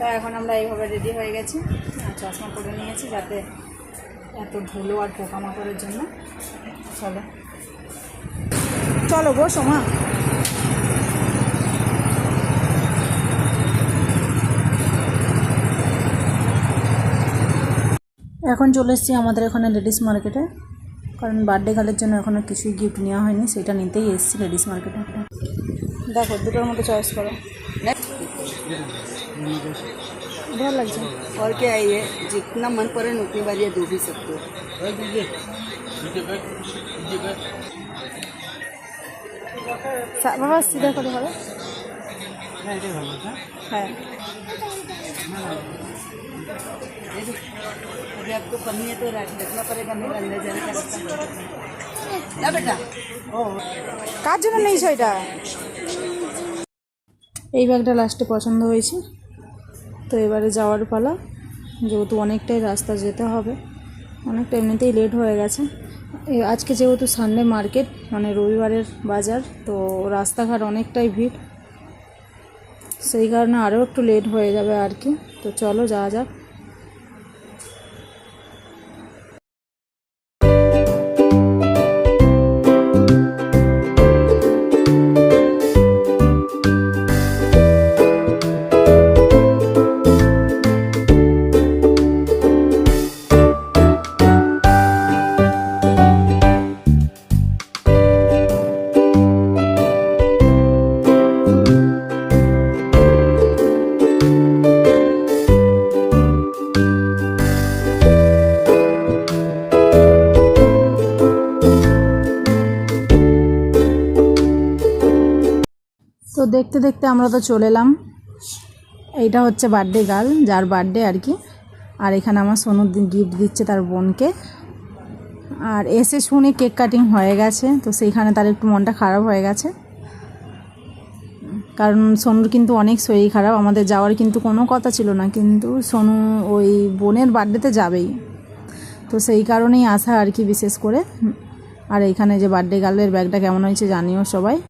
তো এখন আমরা এইভাবে রেডি হয়ে গেছি, আর চশমা পরে নিয়েছি যাতে এত ধুলো আর পোকামাকড়ের জন্য। চলো চলো বসো মা। এখন চলে এসেছি আমাদের এখানে লেডিস মার্কেটে, কারণ বার্থডে গার্লের জন্য এখনও কিছুই গিফট নেওয়া হয়নি, সেটা নিতেই এসেছি লেডিস মার্কেটে। দেখো দুটোর মতো চয়েস করো, ভালো লাগছে। और क्या है, ये जितना मन पड़े उतनी बार ये धो भी सकते हो। বাবা সিধা করে হবে। হ্যাঁ अभी आपको पन्नी है तो रखना पड़ेगा, मेरा अंदर जाने का रास्ता ना बेटा। কার জন্য নিয়েছো এটা? এই ব্যাগটা লাস্টে পছন্দ হয়েছে, তো এবারে যাওয়ার পালা। যেহেতু অনেকটাই রাস্তা যেতে হবে, অনেকটা এমনিতেই লেট হয়ে গেছে। আজকে যেহেতু সানডে মার্কেট, মানে রবিবারের বাজার, তো রাস্তাঘাট অনেকটাই ভিড়, সেই কারণে আরও একটু লেট হয়ে যাবে আর কি। তো চলো যাওয়া যাক। তো দেখতে দেখতে আমরা তো চলে এলাম। এইটা হচ্ছে বার্থডে গার্ল, যার বার্থডে আর কি। আর এখানে আমার সোনুর গিফট দিচ্ছে তার বোনকে। আর এসে শুনে কেক কাটিং হয়ে গেছে, তো সেইখানে তার একটু মনটা খারাপ হয়ে গেছে, কারণ সোনুর কিন্তু অনেক শরীর খারাপ। আমাদের যাওয়ার কিন্তু কোনো কথা ছিল না, কিন্তু সোনু ওই বোনের বার্থডেতে যাবেই, তো সেই কারণেই আসা আর কি বিশেষ করে। আর এইখানে যে বার্থডে গার্লের ব্যাগটা কেমন হয়েছে জানিও সবাই।